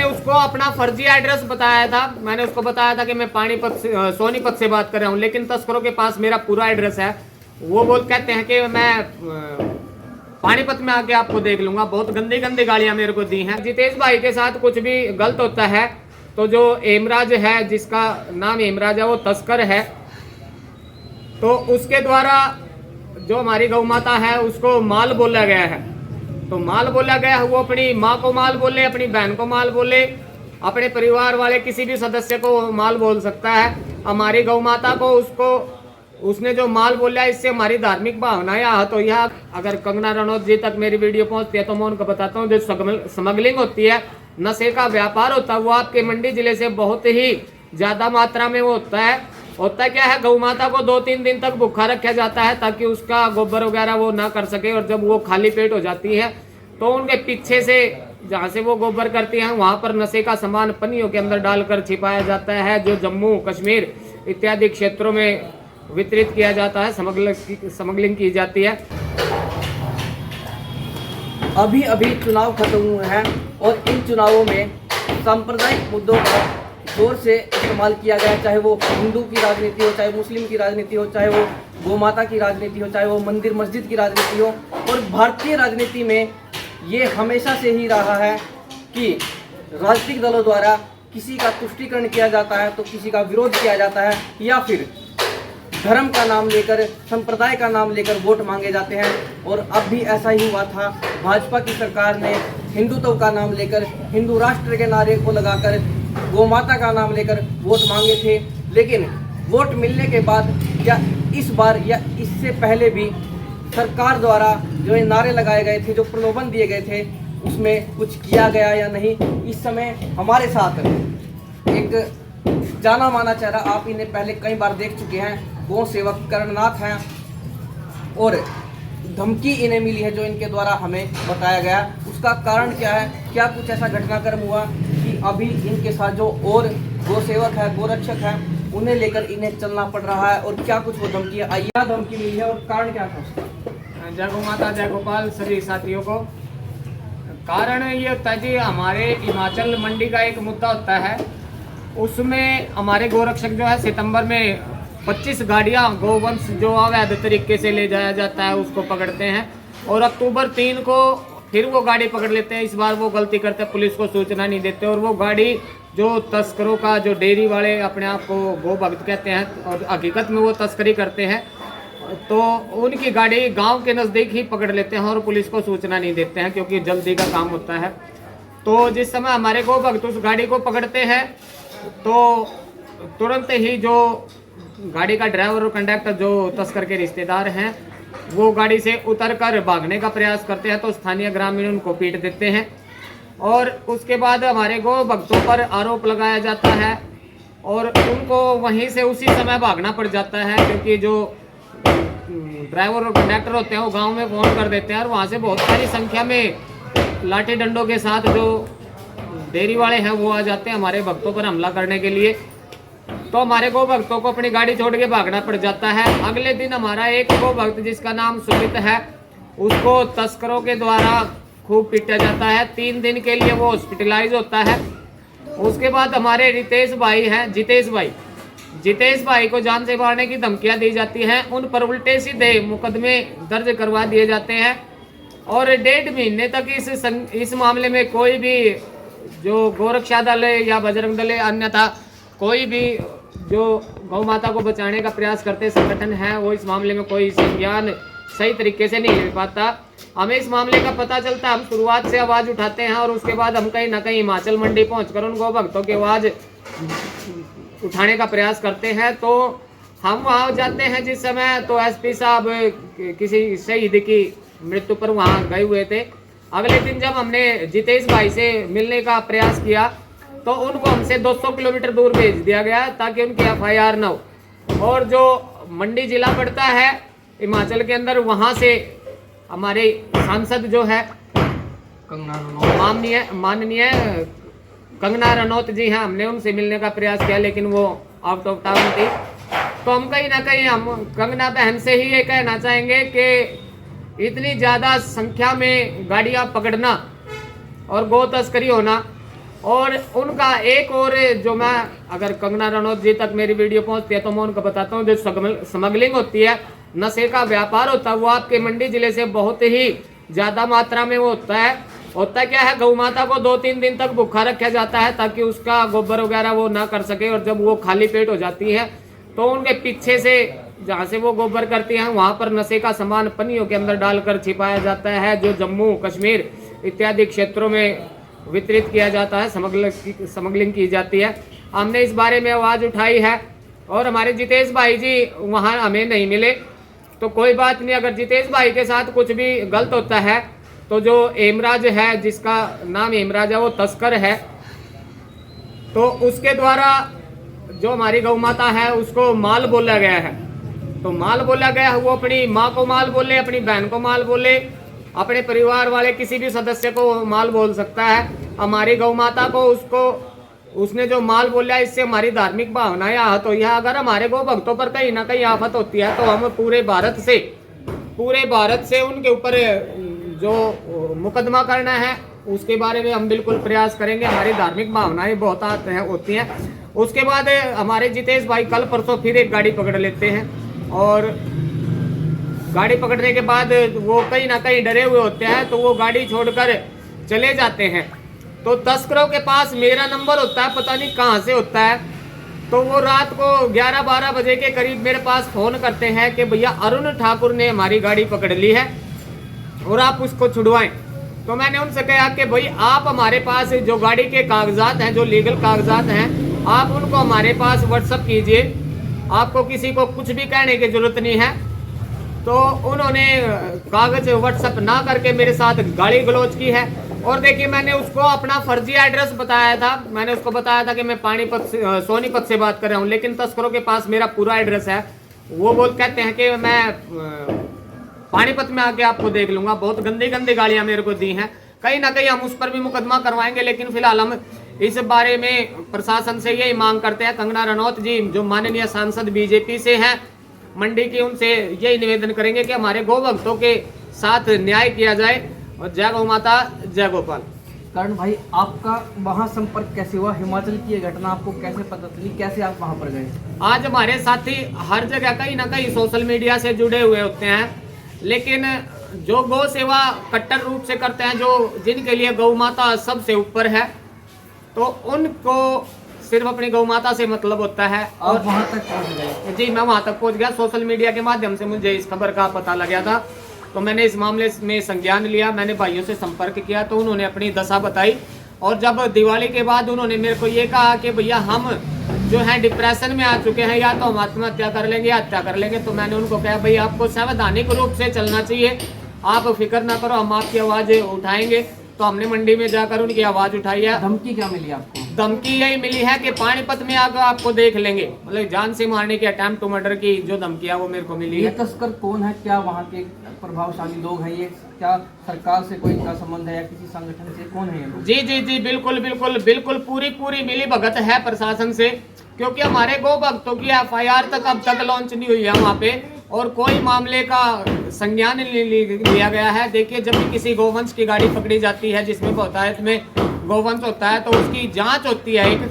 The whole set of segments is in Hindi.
उसको अपना फर्जी एड्रेस बताया था। मैंने उसको बताया था कि मैं पानीपत से सोनीपत से बात कर रहा हूँ, लेकिन तस्करों के पास मेरा पूरा एड्रेस है। वो कहते हैं कि मैं पानीपत में आके आपको देख लूंगा। बहुत गंदी गंदी गालियां मेरे को दी हैं। जितेश भाई के साथ कुछ भी गलत होता है तो जो हेमराज है, जिसका नाम हेमराज है, वो तस्कर है, तो उसके द्वारा जो हमारी गौ माता है उसको माल बोला गया है। तो माल बोला गया है, वो अपनी माँ को माल बोले, अपनी बहन को माल बोले, अपने परिवार वाले किसी भी सदस्य को माल बोल सकता है। हमारी गौ माता को उसने जो माल बोला, इससे हमारी धार्मिक भावनाएं आहत हुई है। अगर कंगना रनौत जी तक मेरी वीडियो पहुंचती है तो मैं उनको बताता हूँ, जो स्मगलिंग होती है, नशे का व्यापार होता है, वो आपके मंडी जिले से बहुत ही ज्यादा मात्रा में वो होता है। होता क्या है, गौ माता को 2-3 दिन तक भूखा रखा जाता है ताकि उसका गोबर वगैरह वो ना कर सके, और जब वो खाली पेट हो जाती है तो उनके पीछे से जहाँ से वो गोबर करती हैं वहां पर नशे का सामान पन्नियों के अंदर डालकर छिपाया जाता है, जो जम्मू कश्मीर इत्यादि क्षेत्रों में वितरित किया जाता है, स्मगलिंग की जाती है। अभी अभी चुनाव खत्म हुए हैं और इन चुनावों में सांप्रदायिक मुद्दों का जोर से इस्तेमाल किया गया, चाहे वो हिंदू की राजनीति हो, चाहे मुस्लिम की राजनीति हो, चाहे वो गौ माता की राजनीति हो, चाहे वो मंदिर मस्जिद की राजनीति हो। और भारतीय राजनीति में ये हमेशा से ही रहा है कि राजनीतिक दलों द्वारा किसी का तुष्टीकरण किया जाता है तो किसी का विरोध किया जाता है, या फिर धर्म का नाम लेकर, संप्रदाय का नाम लेकर वोट मांगे जाते हैं। और अब भी ऐसा ही हुआ था। भाजपा की सरकार ने हिंदुत्व का नाम लेकर, हिंदू राष्ट्र के नारे को लगाकर, गौ माता का नाम लेकर वोट मांगे थे, लेकिन वोट मिलने के बाद या इस बार या इससे पहले भी सरकार द्वारा जो ये नारे लगाए गए थे, जो प्रलोभन दिए गए थे, उसमें कुछ किया गया या नहीं। इस समय हमारे साथ एक जाना माना चेहरा, आप इन्हें पहले कई बार देख चुके हैं, गौ सेवक कर्णनाथ हैं, और धमकी इन्हें मिली है जो इनके द्वारा हमें बताया गया। उसका कारण क्या है? क्या कुछ ऐसा घटनाक्रम हुआ कि अभी इनके साथ जो और गौ सेवक है, गोरक्षक है, उन्हें लेकर इन्हें चलना पड़ रहा है, और क्या कुछ वो धमकी आइया धमकी मिली है और कारण क्या था उसका? जय गौ माता, जय गोपाल सभी साथियों को। कारण ये होता है जी, हमारे हिमाचल मंडी का एक मुद्दा होता है, उसमें हमारे गोरक्षक जो है सितंबर में 25 गाड़ियां गोवंश जो अवैध तरीके से ले जाया जाता है उसको पकड़ते हैं, और अक्टूबर 3 को फिर वो गाड़ी पकड़ लेते हैं। इस बार वो गलती करते हैं, पुलिस को सूचना नहीं देते, और वो गाड़ी जो तस्करों का, जो डेयरी वाले अपने आप को गो भक्त कहते हैं और हकीकत में वो तस्करी करते हैं, तो उनकी गाड़ी गांव के नज़दीक ही पकड़ लेते हैं और पुलिस को सूचना नहीं देते हैं, क्योंकि जल्दी का काम होता है। तो जिस समय हमारे गो भक्त उस गाड़ी को पकड़ते हैं तो तुरंत ही जो गाड़ी का ड्राइवर और कंडक्टर, जो तस्कर के रिश्तेदार हैं, वो गाड़ी से उतरकर भागने का प्रयास करते हैं, तो स्थानीय ग्रामीण उनको पीट देते हैं, और उसके बाद हमारे गो भक्तों पर आरोप लगाया जाता है और उनको वहीं से उसी समय भागना पड़ जाता है, क्योंकि जो ड्राइवर और कंडक्टर होते हैं वो गांव में फोन कर देते हैं, और वहाँ से बहुत सारी संख्या में लाठी डंडों के साथ जो डेयरी वाले हैं वो आ जाते हैं हमारे भक्तों पर हमला करने के लिए। तो हमारे गो भक्तों को अपनी गाड़ी छोड़ के भागना पड़ जाता है। अगले दिन हमारा एक गो भक्त जिसका नाम सुमित है, उसको तस्करों के द्वारा खूब पीटा जाता है। 3 दिन के लिए वो हॉस्पिटलाइज होता है। उसके बाद हमारे रितेश भाई हैं, जितेश भाई को जान से मारने की धमकियां दी जाती हैं। उन पर उल्टे सीधे मुकदमे दर्ज करवा दिए जाते हैं, और 1.5 महीने तक इस मामले में कोई भी जो गोरक्षा दल या बजरंग दल अन्यथा कोई भी जो गौ माता को बचाने का प्रयास करते संगठन है, वो इस मामले में कोई संज्ञान सही तरीके से नहीं ले पाता। हमें इस मामले का पता चलता, हम शुरुआत से आवाज़ उठाते हैं, और उसके बाद हम कहीं ना कहीं हिमाचल मंडी पहुंचकर उन गौ भक्तों की आवाज़ उठाने का प्रयास करते हैं। तो हम वहाँ जाते हैं जिस समय, तो एसपी साहब किसी शहीद की मृत्यु पर वहाँ गए हुए थे। अगले दिन जब हमने जितेश भाई से मिलने का प्रयास किया तो उनको हमसे 200 किलोमीटर दूर भेज दिया गया ताकि उनकी FIR न हो। और जो मंडी जिला पड़ता है हिमाचल के अंदर, वहाँ से हमारे सांसद जो है माननीय कंगना रनौत जी हैं, हमने उनसे मिलने का प्रयास किया, लेकिन वो आउट ऑफ टाउन थी। तो हम कहीं ना कहीं हम कंगना बहन से ही ये कहना चाहेंगे कि इतनी ज़्यादा संख्या में गाड़ियाँ पकड़ना और गौ तस्करी होना और उनका एक और जो मैं अगर कंगना रनौत जी तक मेरी वीडियो पहुंचती है तो मैं उनको बताता हूँ, जो स्मगलिंग होती है, नशे का व्यापार होता है, वो आपके मंडी जिले से बहुत ही ज़्यादा मात्रा में वो होता क्या है, गौ माता को 2-3 दिन तक भूखा रखा जाता है ताकि उसका गोबर वगैरह वो ना कर सके, और जब वो खाली पेट हो जाती है तो उनके पीछे से जहाँ से वो गोबर करती हैं वहाँ पर नशे का सामान पन्नियों के अंदर डालकर छिपाया जाता है, जो जम्मू कश्मीर इत्यादि क्षेत्रों में वितरित किया जाता है, स्मगलिंग की जाती है। हमने इस बारे में आवाज़ उठाई है और हमारे जितेश भाई जी वहाँ हमें नहीं मिले, तो कोई बात नहीं, अगर जितेश भाई के साथ कुछ भी गलत होता है तो जो हेमराज है, जिसका नाम हेमराज है, वो तस्कर है, तो उसके द्वारा जो हमारी गौ माता है उसको माल बोला गया है। तो माल बोला गया है, वो अपनी माँ को माल बोले, अपनी बहन को माल बोले, अपने परिवार वाले किसी भी सदस्य को माल बोल सकता है। हमारी गौ माता को उसने जो माल बोला है, इससे हमारी धार्मिक भावनाएं आहत हुई है। अगर हमारे गौ भक्तों पर कहीं ना कहीं आफत होती है तो हम पूरे भारत से उनके ऊपर जो मुकदमा करना है उसके बारे में हम बिल्कुल प्रयास करेंगे। हमारी धार्मिक भावनाएं बहुत होती हैं। उसके बाद हमारे जितेश भाई कल परसों फिर एक गाड़ी पकड़ लेते हैं, और गाड़ी पकड़ने के बाद वो कहीं ना कहीं डरे हुए होते हैं, तो वो गाड़ी छोड़कर चले जाते हैं। तो तस्करों के पास मेरा नंबर होता है, पता नहीं कहाँ से होता है, तो वो रात को 11-12 बजे के करीब मेरे पास फ़ोन करते हैं कि भैया अरुण ठाकुर ने हमारी गाड़ी पकड़ ली है और आप उसको छुड़वाएं। तो मैंने उनसे कहा कि भाई आप हमारे पास जो गाड़ी के कागजात हैं, जो लीगल कागजात हैं, आप उनको हमारे पास व्हाट्सअप कीजिए, आपको किसी को कुछ भी कहने की ज़रूरत नहीं है। तो उन्होंने कागज व्हाट्सअप ना करके मेरे साथ गाली गलौज की है। और देखिए, मैंने उसको अपना फर्जी एड्रेस बताया था, मैंने उसको बताया था कि मैं सोनीपत से बात कर रहा हूँ, लेकिन तस्करों के पास मेरा पूरा एड्रेस है। वो कहते हैं कि मैं पानीपत में आके आपको देख लूंगा। बहुत गंदी गंदी गालियां मेरे को दी हैं। कहीं ना कहीं हम उस पर भी मुकदमा करवाएंगे, लेकिन फिलहाल हम इस बारे में प्रशासन से यही मांग करते हैं। कंगना रनौत जी जो माननीय सांसद बीजेपी से हैं मंडी की, उनसे यही निवेदन करेंगे कि हमारे गौ भक्तों के साथ न्याय किया जाए। और जय गौ माता, जय गोपाल। करण भाई, आपका वहाँ संपर्क कैसे हुआ? हिमाचल की ये घटना आपको कैसे पता चली, कैसे आप वहाँ पर गए? आज हमारे साथी हर जगह कहीं ना कहीं सोशल मीडिया से जुड़े हुए होते हैं, लेकिन जो गौ सेवा कट्टर रूप से करते हैं, जो जिनके लिए गौ माता सबसे ऊपर है, तो उनको सिर्फ अपनी गौ माता से मतलब होता है। और वहाँ तक पहुँच गए? जी, मैं वहाँ तक पहुँच गया। सोशल मीडिया के माध्यम से मुझे इस खबर का पता लगा था, तो मैंने इस मामले में संज्ञान लिया। मैंने भाइयों से संपर्क किया तो उन्होंने अपनी दशा बताई, और जब दिवाली के बाद उन्होंने मेरे को ये कहा कि भैया हम जो है डिप्रेशन में आ चुके हैं, या तो हम आत्महत्या कर लेंगे या हत्या कर लेंगे। तो मैंने उनको कहा भाई आपको संवैधानिक रूप से चलना चाहिए, आप फिक्र ना करो, हम आपकी आवाज़ उठाएंगे। तो हमने मंडी में जाकर उनकी आवाज़ उठाई है। धमकी क्या मिली आपको? धमकी यही मिली है कि पानीपत में आकर आपको देख लेंगे, मतलब जान से मारने की, अटेम्प्ट टू मर्डर की जो धमकी है वो मेरे को मिली ये है। तस्कर कौन है? क्या वहाँ के प्रभावशाली लोग हैं? ये क्या सरकार से कोई इनका संबंध है या किसी संगठन से? कौन है ये लोग? जी, बिल्कुल पूरी मिली भगत है प्रशासन से, क्योंकि हमारे गौ भक्तों की FIR तक अब तक लॉन्च नहीं हुई है वहाँ पे, और कोई मामले का संज्ञान नहीं लिया गया है। देखिए, जब भी किसी गौवंश की गाड़ी पकड़ी जाती है जिसमें बहुतायत में गौवंश होता है, तो उसकी जांच होती है एक,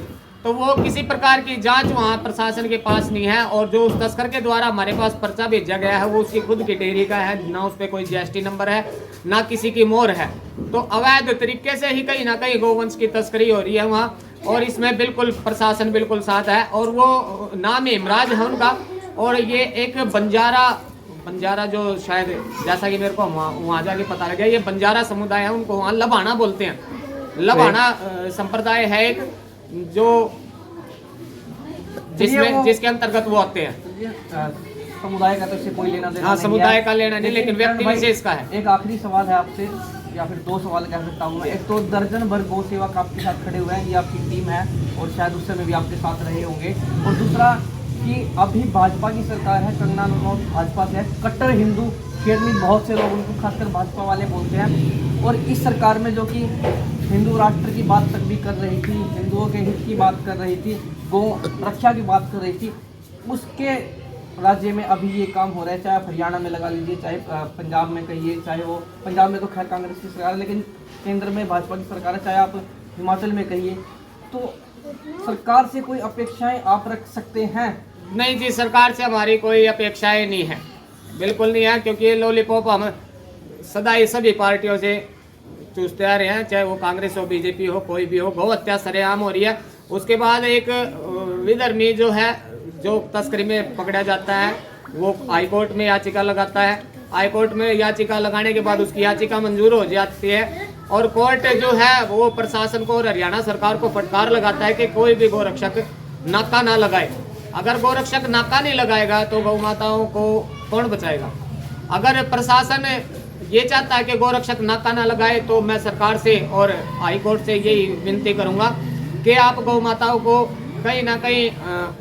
तो वो किसी प्रकार की जांच वहाँ प्रशासन के पास नहीं है। और जो उस तस्कर के द्वारा हमारे पास पर्चा भेजा गया है वो उसकी खुद की डेयरी का है, ना उस पर कोई GST नंबर है, ना किसी की मोहर है। तो अवैध तरीके से ही कहीं ना कहीं गौवंश की तस्करी हो रही है वहाँ, और इसमें बिल्कुल प्रशासन बिल्कुल साथ है। और वो नाम हेमराज है उनका, और ये एक बंजारा जो शायद, जैसा कि मेरे को वहाँ जाके पता लगा, ये बंजारा समुदाय है, उनको वहाँ लबाना बोलते हैं। लबाना संप्रदाय है एक, जो जिसके अंतर्गत वो आते हैं। समुदाय का तो इससे कोई लेना देना? हाँ, समुदाय का लेना नहीं, लेकिन व्यक्ति विशेष का है। एक आखिरी सवाल है आपसे, या फिर 2 सवाल कह सकता हूँ मैं। एक तो दर्जन भर गौ सेवक आपके साथ खड़े हुए हैं, ये आपकी टीम है, और शायद उस समय भी आपके साथ रहे होंगे। और दूसरा कि अभी भाजपा की सरकार है, कंगना रनौत भाजपा से है, कट्टर हिंदू खेत में बहुत से लोग उनको खासकर भाजपा वाले बोलते हैं, और इस सरकार में जो कि हिंदू राष्ट्र की बात तक भी कर रही थी, हिंदुओं के हित की बात कर रही थी, गौ रक्षा की बात कर रही थी, उसके राज्य में अभी ये काम हो रहा है। चाहे आप हरियाणा में लगा लीजिए, चाहे पंजाब में कहिए, चाहे वो पंजाब में तो खैर कांग्रेस की सरकार है, लेकिन केंद्र में भाजपा की सरकार है, चाहे आप हिमाचल में कहिए, तो सरकार से कोई अपेक्षाएं आप रख सकते हैं? नहीं जी, सरकार से हमारी कोई अपेक्षाएं नहीं है, बिल्कुल नहीं है, क्योंकि ये लॉलीपॉप हम सदा ही सभी पार्टियों से चूसते आ रहे हैं, चाहे वो कांग्रेस हो, बीजेपी हो, कोई भी हो। गौ हत्या सरेआम हो रही है। उसके बाद एक विधर्मी जो है, जो तस्करी में पकड़ा जाता है, वो हाई कोर्ट में याचिका लगाता है। हाई कोर्ट में याचिका लगाने के बाद उसकी याचिका मंजूर हो जाती है और कोर्ट जो है वो प्रशासन को और हरियाणा सरकार को फटकार लगाता है कि कोई भी गोरक्षक नाका ना लगाए। अगर गोरक्षक नाका नहीं लगाएगा तो गौ माताओं को कौन बचाएगा? अगर प्रशासन ये चाहता है कि गोरक्षक नाका ना लगाए तो मैं सरकार से और हाई कोर्ट से यही विनती करूंगा कि आप गौ माताओं को कहीं ना कहीं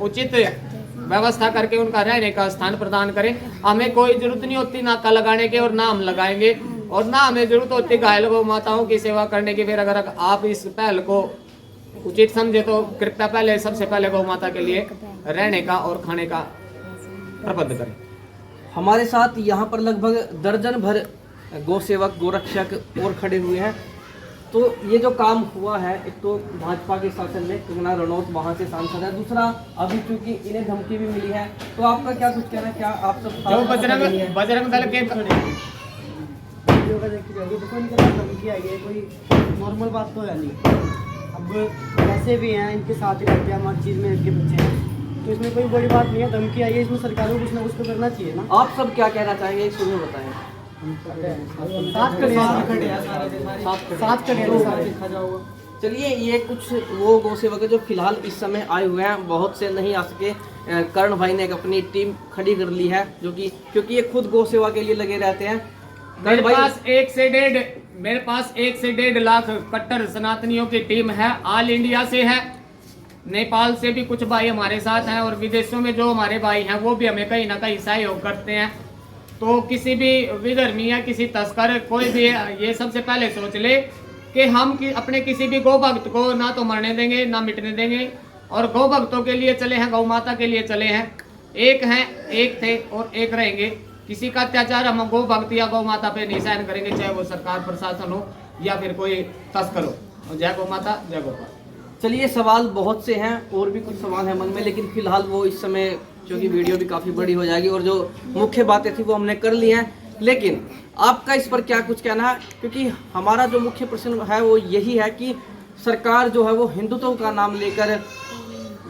उचित व्यवस्था करके उनका रहने का स्थान प्रदान करें। हमें कोई जरूरत नहीं होती नाका लगाने के और ना हम लगाएंगे, और ना हमें जरूरत होती घायल गौ माताओं की सेवा करने की। फिर अगर आप इस पहल को उचित समझे तो कृपया पहले सबसे पहले गौ माता के लिए रहने का और खाने का प्रबंध करें। हमारे साथ यहाँ पर लगभग दर्जन भर गौ सेवक, गोरक्षक और खड़े हुए हैं। तो ये जो काम हुआ है, एक तो भाजपा के शासन में कंगना रनौत वहाँ से सांसद है, दूसरा अभी चूंकि इन्हें धमकी भी मिली है, तो आपका क्या कुछ कहना है? क्या आप सब जो बजरंग दल के देखो इनके पास धमकी आई है, कोई नॉर्मल बात तो है नहीं। अब वैसे भी हैं, इनके साथ ही रहते हैं, हमारी चीज़ में इनके बच्चे हैं, तो इसमें कोई बड़ी बात नहीं है। धमकी आई है, इसमें सरकार को कुछ ना कुछ तो करना चाहिए ना। आप सब क्या कहना चाहेंगे, एक सुनिए बताएं। साथ खड़े देखा जाओगा। चलिए, ये कुछ वो गौ सेवक है जो फिलहाल इस समय आए हुए हैं, बहुत से नहीं आ सके। कर्ण भाई ने एक अपनी टीम खड़ी कर ली है, जो कि क्योंकि ये खुद गौ सेवा के लिए लगे रहते हैं। मेरे पास 1 से 1.5 लाख कट्टर सनातनियों की टीम है। ऑल इंडिया से है, नेपाल से भी कुछ भाई हमारे साथ हैं, और विदेशों में जो हमारे भाई हैं वो भी हमें कहीं ना कहीं सहयोग करते हैं। तो किसी भी विधर्मी या किसी तस्कर कोई भी ये सबसे पहले सोच ले कि हम अपने किसी भी गौ भक्त को ना तो मरने देंगे ना मिटने देंगे, और गौ भक्तों के लिए चले हैं, गौ माता के लिए चले हैं। एक हैं, एक थे और एक रहेंगे। किसी का अत्याचार हम गौ भक्त या गौ माता पे नहीं सहन करेंगे, चाहे वो सरकार प्रशासन हो या फिर कोई तस्कर हो। जय गौ माता, जय गोपाल। चलिए, सवाल बहुत से हैं, और भी कुछ सवाल हैं मन में, लेकिन फिलहाल वो इस समय क्योंकि वीडियो भी काफ़ी बड़ी हो जाएगी और जो मुख्य बातें थी वो हमने कर ली हैं। लेकिन आपका इस पर क्या कुछ कहना है? क्योंकि हमारा जो मुख्य प्रश्न है वो यही है कि सरकार जो है वो हिंदुत्व का नाम लेकर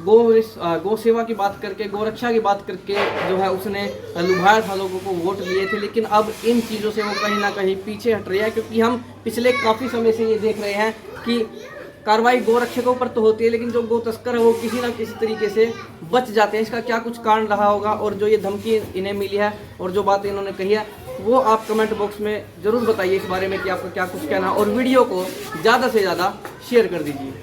गौ सेवा की बात करके, गोरक्षा की बात करके जो है उसने लुभाया था लोगों को, वोट लिए थे। लेकिन अब इन चीज़ों से वो कहीं ना कहीं पीछे हट रही है, क्योंकि हम पिछले काफ़ी समय से ये देख रहे हैं कि कार्रवाई गोरक्षकों पर तो होती है, लेकिन जो गो तस्कर है वो किसी ना किसी तरीके से बच जाते हैं। इसका क्या कुछ कारण रहा होगा, और जो ये धमकी इन्हें मिली है और जो बातें इन्होंने कही है वो आप कमेंट बॉक्स में ज़रूर बताइए इस बारे में कि आपका क्या कुछ कहना है, और वीडियो को ज़्यादा से ज़्यादा शेयर कर दीजिए।